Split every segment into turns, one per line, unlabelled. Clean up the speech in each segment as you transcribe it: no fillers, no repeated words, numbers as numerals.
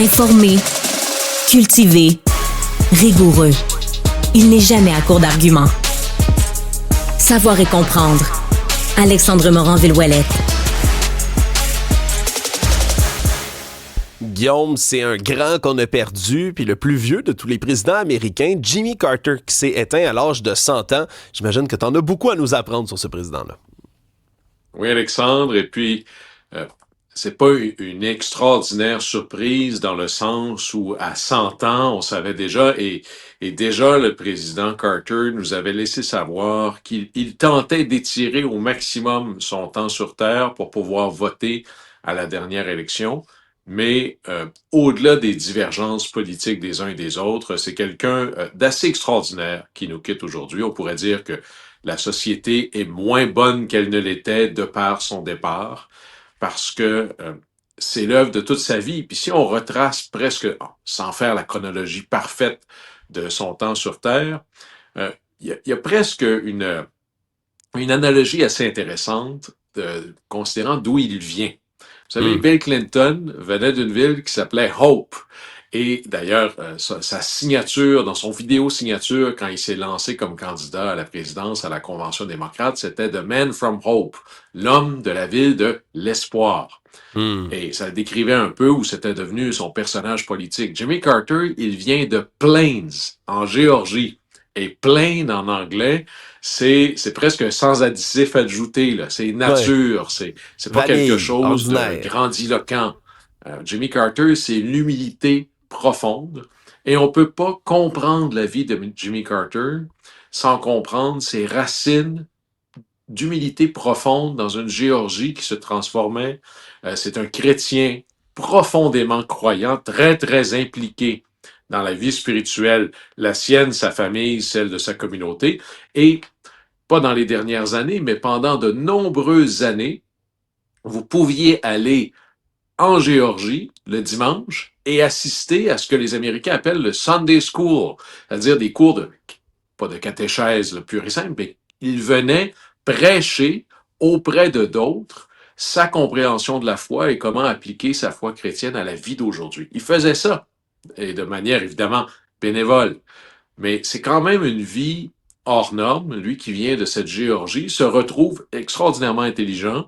Informé, cultivé, rigoureux. Il n'est jamais à court d'arguments. Savoir et comprendre. Alexandre Morin-Villouellette.
Guillaume, c'est un grand qu'on a perdu, puis le plus vieux de tous les présidents américains, Jimmy Carter, qui s'est éteint à l'âge de 100 ans. J'imagine que tu en as beaucoup à nous apprendre sur ce président-là.
Oui, Alexandre, et puis c'est pas une extraordinaire surprise dans le sens où à 100 ans, on savait déjà, et déjà le président Carter nous avait laissé savoir qu'il tentait d'étirer au maximum son temps sur Terre pour pouvoir voter à la dernière élection. Mais au-delà des divergences politiques des uns et des autres, c'est quelqu'un d'assez extraordinaire qui nous quitte aujourd'hui. On pourrait dire que la société est moins bonne qu'elle ne l'était de par son départ, parce que c'est l'œuvre de toute sa vie. Puis si on retrace presque, sans faire la chronologie parfaite de son temps sur Terre, il y a presque une analogie assez intéressante considérant d'où il vient. Vous savez, Bill Clinton venait d'une ville qui s'appelait Hope. Et d'ailleurs, sa signature, dans son vidéo signature, quand il s'est lancé comme candidat à la présidence à la Convention démocrate, c'était The Man from Hope, l'homme de la ville de l'espoir. Et ça décrivait un peu où c'était devenu son personnage politique. Jimmy Carter, il vient de Plains, en Géorgie. Et Plain, en anglais, c'est presque un sans-additif adjouté, là. C'est nature, c'est pas quelque chose de grandiloquent. Jimmy Carter, c'est l'humilité profonde. Et on peut pas comprendre la vie de Jimmy Carter sans comprendre ses racines d'humilité profonde dans une Géorgie qui se transformait. C'est un chrétien profondément croyant, très, très impliqué dans la vie spirituelle, la sienne, sa famille, celle de sa communauté. Et pas dans les dernières années, mais pendant de nombreuses années, vous pouviez aller en Géorgie le dimanche et assister à ce que les Américains appellent le Sunday School, c'est-à-dire des cours de, pas de catéchèse le pur et simple, mais ils venaient prêcher auprès de d'autres sa compréhension de la foi et comment appliquer sa foi chrétienne à la vie d'aujourd'hui. Ils faisaient ça, et de manière évidemment bénévole, mais c'est quand même une vie hors norme. Lui qui vient de cette Géorgie se retrouve extraordinairement intelligent,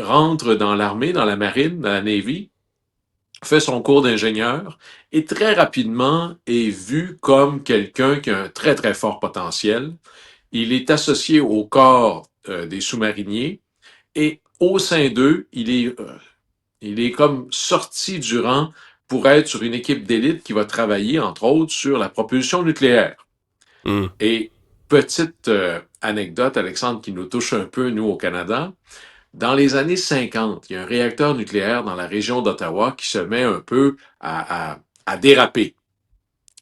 rentre dans l'armée, dans la marine, dans la Navy, fait son cours d'ingénieur et très rapidement est vu comme quelqu'un qui a un très très fort potentiel. Il est associé au corps des sous-mariniers et au sein d'eux, il est comme sorti du rang pour être sur une équipe d'élite qui va travailler, entre autres, sur la propulsion nucléaire. Et petite anecdote, Alexandre, qui nous touche un peu, nous, au Canada, dans les années 50, il y a un réacteur nucléaire dans la région d'Ottawa qui se met un peu à déraper.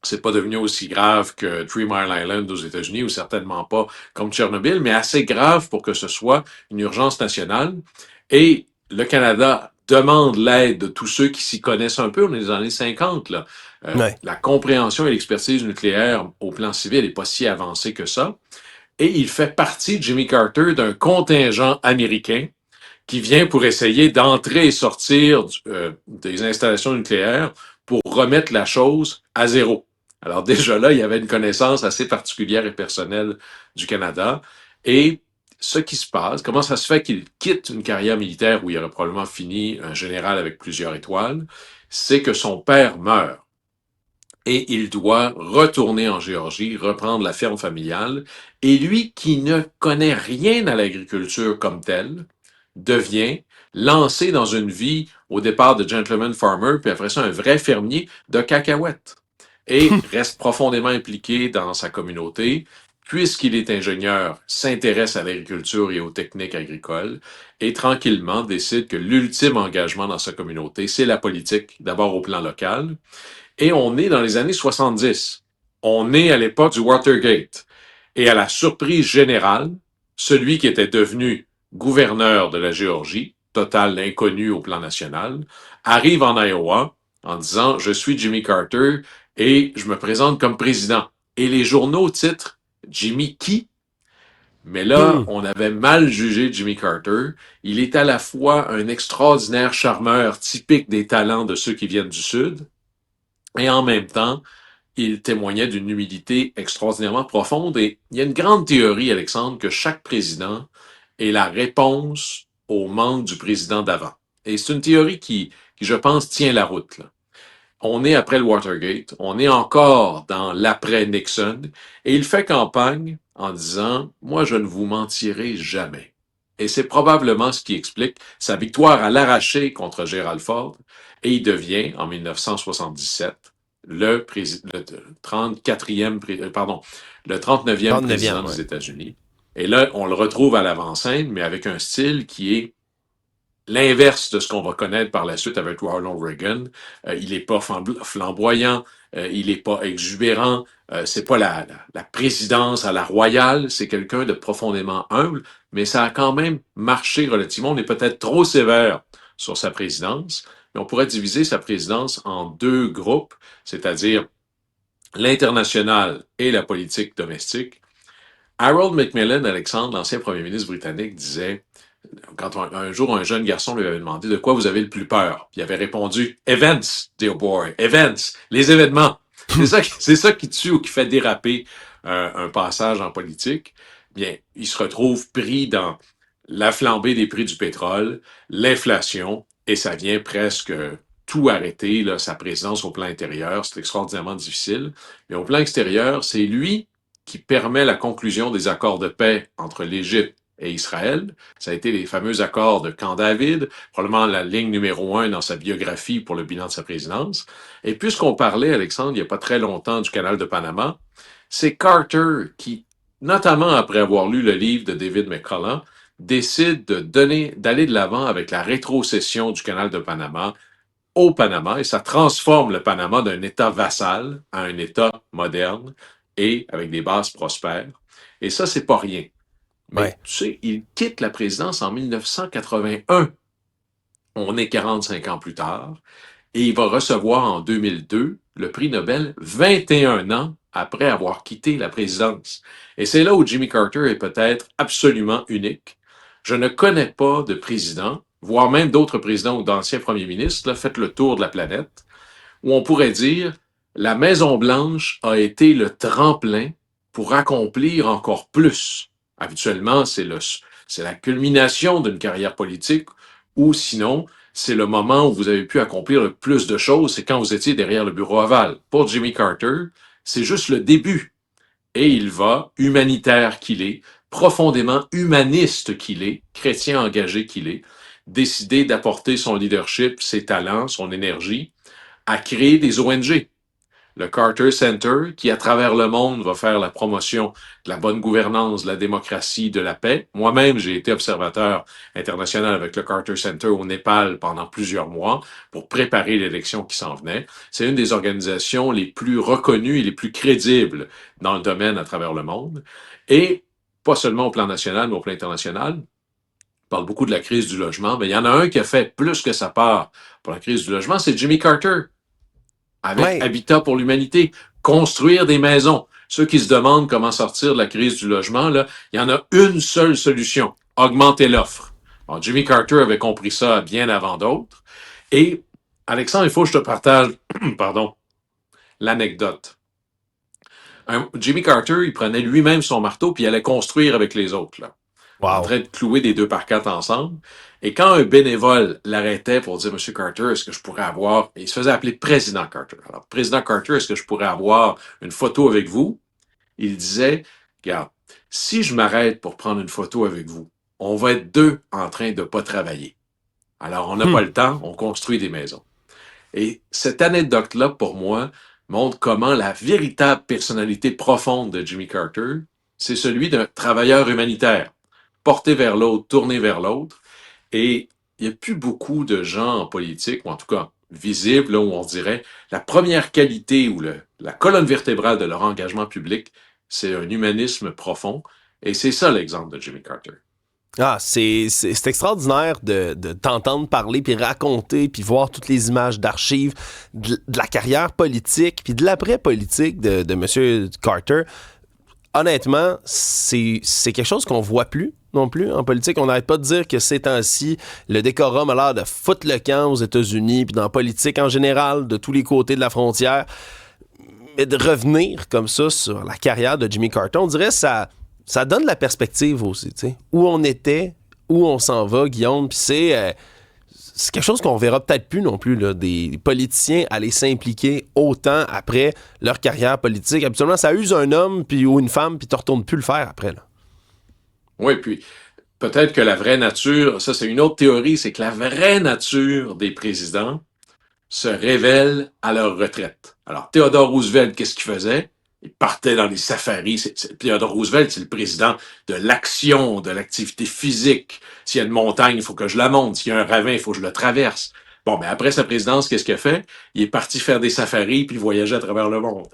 C'est pas devenu aussi grave que Three Mile Island aux États-Unis, ou certainement pas comme Tchernobyl, mais assez grave pour que ce soit une urgence nationale. Et le Canada demande l'aide de tous ceux qui s'y connaissent un peu. On est dans les années 50, là. La compréhension et l'expertise nucléaire au plan civil n'est pas si avancée que ça. Et il fait partie, Jimmy Carter, d'un contingent américain qui vient pour essayer d'entrer et sortir des installations nucléaires pour remettre la chose à zéro. Alors déjà là, il y avait une connaissance assez particulière et personnelle du Canada. Et ce qui se passe, comment ça se fait qu'il quitte une carrière militaire où il aurait probablement fini un général avec plusieurs étoiles, c'est que son père meurt. Et il doit retourner en Géorgie, reprendre la ferme familiale. Et lui, qui ne connaît rien à l'agriculture comme telle, devient lancé dans une vie, au départ de gentleman farmer, puis après ça, un vrai fermier de cacahuètes. Et reste profondément impliqué dans sa communauté, puisqu'il est ingénieur, s'intéresse à l'agriculture et aux techniques agricoles, et tranquillement décide que l'ultime engagement dans sa communauté, c'est la politique, d'abord au plan local. Et on est dans les années 70. On est à l'époque du Watergate. Et à la surprise générale, celui qui était devenu gouverneur de la Géorgie, total inconnu au plan national, arrive en Iowa en disant « Je suis Jimmy Carter et je me présente comme président ». Et les journaux titrent « Jimmy qui ?» Mais là, on avait mal jugé Jimmy Carter. Il est à la fois un extraordinaire charmeur typique des talents de ceux qui viennent du Sud, et en même temps, il témoignait d'une humilité extraordinairement profonde. Et il y a une grande théorie, Alexandre, que chaque président est la réponse au manque du président d'avant. Et c'est une théorie qui, je pense, tient la route, là. On est après le Watergate, on est encore dans l'après-Nixon, et il fait campagne en disant « Moi, je ne vous mentirai jamais ». Et c'est probablement ce qui explique sa victoire à l'arraché contre Gerald Ford, et il devient, en 1977, le 34e, le 39e président des États-Unis. Et là, on le retrouve à l'avant-scène, mais avec un style qui est l'inverse de ce qu'on va connaître par la suite avec Ronald Reagan. Il est pas flamboyant, il est pas exubérant, c'est pas la présidence à la royale, c'est quelqu'un de profondément humble, mais ça a quand même marché relativement. On est peut-être trop sévère sur sa présidence, mais on pourrait diviser sa présidence en deux groupes, c'est-à-dire l'international et la politique domestique. Harold Macmillan, Alexandre, l'ancien premier ministre britannique, disait quand un jour un jeune garçon lui avait demandé de quoi vous avez le plus peur, il avait répondu Events, dear boy, events, les événements. C'est ça qui tue ou qui fait déraper un passage en politique. Bien, il se retrouve pris dans la flambée des prix du pétrole, l'inflation, et ça vient presque tout arrêter, là, sa présence au plan intérieur. C'est extraordinairement difficile. Mais au plan extérieur, c'est lui qui permet la conclusion des accords de paix entre l'Égypte et Israël. Ça a été les fameux accords de Camp David, probablement la ligne numéro 1 dans sa biographie pour le bilan de sa présidence. Et puisqu'on parlait, Alexandre, il n'y a pas très longtemps du canal de Panama, c'est Carter qui, notamment après avoir lu le livre de David McCullough, décide d'aller de l'avant avec la rétrocession du canal de Panama au Panama, et ça transforme le Panama d'un État vassal à un État moderne et avec des bases prospères. Et ça, c'est pas rien. Mais tu sais, il quitte la présidence en 1981. On est 45 ans plus tard. Et il va recevoir en 2002 le prix Nobel 21 ans après avoir quitté la présidence. Et c'est là où Jimmy Carter est peut-être absolument unique. Je ne connais pas de président, voire même d'autres présidents ou d'anciens premiers ministres, là, faites le tour de la planète, où on pourrait dire la Maison-Blanche a été le tremplin pour accomplir encore plus. Habituellement, c'est la culmination d'une carrière politique, ou sinon, c'est le moment où vous avez pu accomplir le plus de choses, c'est quand vous étiez derrière le bureau ovale. Pour Jimmy Carter, c'est juste le début. Et il va, humanitaire qu'il est, profondément humaniste qu'il est, chrétien engagé qu'il est, décider d'apporter son leadership, ses talents, son énergie, à créer des ONG. Le Carter Center, qui à travers le monde va faire la promotion de la bonne gouvernance, de la démocratie, de la paix. Moi-même, j'ai été observateur international avec le Carter Center au Népal pendant plusieurs mois pour préparer l'élection qui s'en venait. C'est une des organisations les plus reconnues et les plus crédibles dans le domaine à travers le monde. Et pas seulement au plan national, mais au plan international. On parle beaucoup de la crise du logement, mais il y en a un qui a fait plus que sa part pour la crise du logement, c'est Jimmy Carter. Avec Habitat pour l'humanité, construire des maisons. Ceux qui se demandent comment sortir de la crise du logement, là, il y en a une seule solution, augmenter l'offre. Alors, Jimmy Carter avait compris ça bien avant d'autres. Et, Alexandre, il faut que je te partage, l'anecdote. Jimmy Carter, il prenait lui-même son marteau puis il allait construire avec les autres, là. En train de clouer des 2x4 ensemble. Et quand un bénévole l'arrêtait pour dire « Monsieur Carter, est-ce que je pourrais avoir... » Il se faisait appeler Président Carter. Alors, Président Carter, est-ce que je pourrais avoir une photo avec vous? Il disait « Regarde, si je m'arrête pour prendre une photo avec vous, on va être deux en train de pas travailler. Alors, on n'a pas le temps, on construit des maisons. » Et cette anecdote-là, pour moi, montre comment la véritable personnalité profonde de Jimmy Carter, c'est celui d'un travailleur humanitaire. Porté vers l'autre, tourné vers l'autre. Et il n'y a plus beaucoup de gens en politique, ou en tout cas visibles, là où on dirait la première qualité ou la colonne vertébrale de leur engagement public, c'est un humanisme profond. Et c'est ça l'exemple de Jimmy Carter.
Ah, c'est extraordinaire de t'entendre parler, puis raconter, puis voir toutes les images d'archives de la carrière politique, puis de l'après-politique de M. Carter. honnêtement, c'est quelque chose qu'on voit plus non plus en politique. On n'arrête pas de dire que ces temps-ci, le décorum a l'air de foutre le camp aux États-Unis, puis dans la politique en général, de tous les côtés de la frontière. Mais de revenir comme ça sur la carrière de Jimmy Carter, on dirait que ça donne de la perspective aussi, tu sais. Où on était, où on s'en va, Guillaume, puis c'est quelque chose qu'on verra peut-être plus non plus, là, des politiciens aller s'impliquer autant après leur carrière politique. Habituellement, ça use un homme ou une femme, puis tu ne retournes plus le faire après, là.
Oui, puis peut-être que la vraie nature, ça c'est une autre théorie, c'est que la vraie nature des présidents se révèle à leur retraite. Alors, Theodore Roosevelt, qu'est-ce qu'il faisait? Il partait dans les safaris. Theodore Roosevelt, c'est le président de l'action, de l'activité physique. S'il y a une montagne, il faut que je la monte. S'il y a un ravin, il faut que je le traverse. Bon, mais après sa présidence, qu'est-ce qu'il a fait? Il est parti faire des safaris puis voyager à travers le monde.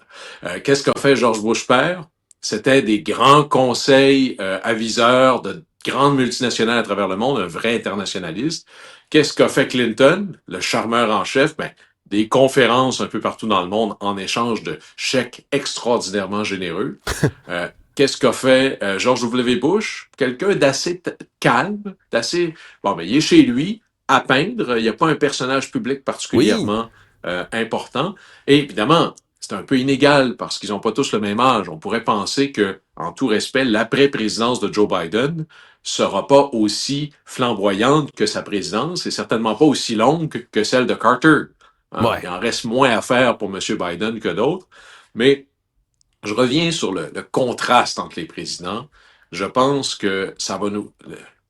Qu'est-ce qu'a fait George Bush père? C'était des grands conseils aviseurs de grandes multinationales à travers le monde, un vrai internationaliste. Qu'est-ce qu'a fait Clinton, le charmeur en chef? Ben, des conférences un peu partout dans le monde en échange de chèques extraordinairement généreux. Qu'est-ce qu'a fait George W. Bush? Quelqu'un d'assez calme, d'assez... Bon, ben, il est chez lui, à peindre. Il n'y a pas un personnage public particulièrement important. Et évidemment, c'est un peu inégal parce qu'ils n'ont pas tous le même âge. On pourrait penser que, en tout respect, l'après-présidence de Joe Biden sera pas aussi flamboyante que sa présidence et certainement pas aussi longue que celle de Carter. Il en reste moins à faire pour M. Biden que d'autres. Mais je reviens sur le contraste entre les présidents. Je pense que ça va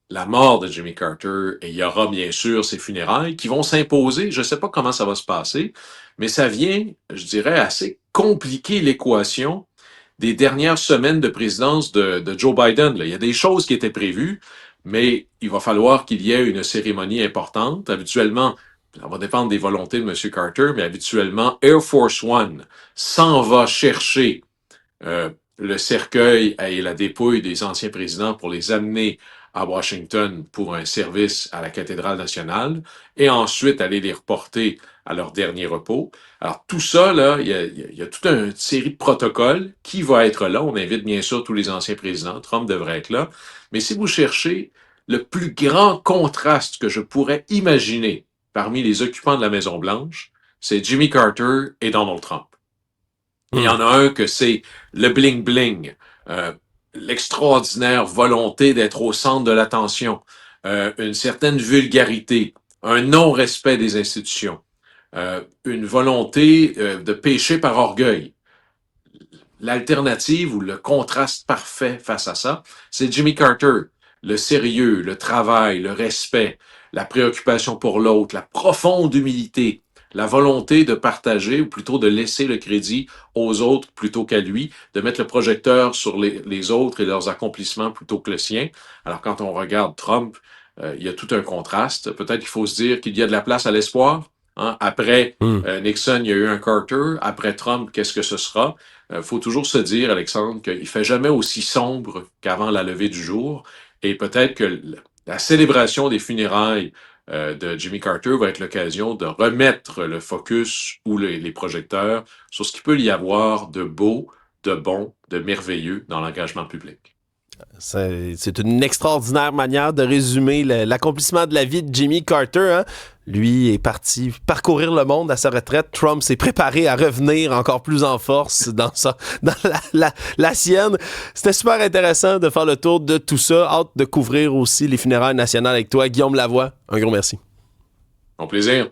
la mort de Jimmy Carter, et il y aura bien sûr ses funérailles qui vont s'imposer. Je ne sais pas comment ça va se passer, mais ça vient, je dirais, assez compliquer l'équation des dernières semaines de présidence de Joe Biden. Là. Il y a des choses qui étaient prévues, mais il va falloir qu'il y ait une cérémonie importante. Habituellement, ça va dépendre des volontés de M. Carter, mais habituellement, Air Force One s'en va chercher le cercueil et la dépouille des anciens présidents pour les amener à Washington pour un service à la cathédrale nationale et ensuite aller les reporter à leur dernier repos. Alors tout ça, là, il y a toute une série de protocoles qui va être là. On invite bien sûr tous les anciens présidents. Trump devrait être là. Mais si vous cherchez le plus grand contraste que je pourrais imaginer parmi les occupants de la Maison-Blanche, c'est Jimmy Carter et Donald Trump. Il y en a un que c'est le bling-bling, l'extraordinaire volonté d'être au centre de l'attention, une certaine vulgarité, un non-respect des institutions, une volonté de pécher par orgueil. L'alternative ou le contraste parfait face à ça, c'est Jimmy Carter. Le sérieux, le travail, le respect, la préoccupation pour l'autre, la profonde humilité, la volonté de partager, ou plutôt de laisser le crédit aux autres plutôt qu'à lui, de mettre le projecteur sur les autres et leurs accomplissements plutôt que le sien. Alors quand on regarde Trump, il y a tout un contraste. Peut-être qu'il faut se dire qu'il y a de la place à l'espoir. Hein? Après Nixon, il y a eu un Carter. Après Trump, qu'est-ce que ce sera? Faut toujours se dire, Alexandre, qu'il ne fait jamais aussi sombre qu'avant la levée du jour. Et peut-être que la célébration des funérailles de Jimmy Carter va être l'occasion de remettre le focus ou les projecteurs sur ce qu'il peut y avoir de beau, de bon, de merveilleux dans l'engagement public.
C'est une extraordinaire manière de résumer l'accomplissement de la vie de Jimmy Carter. Hein? Lui est parti parcourir le monde à sa retraite. Trump s'est préparé à revenir encore plus en force dans la sienne. C'était super intéressant de faire le tour de tout ça. Hâte de couvrir aussi les funérailles nationales avec toi. Guillaume Lavoie, un gros merci.
Mon plaisir.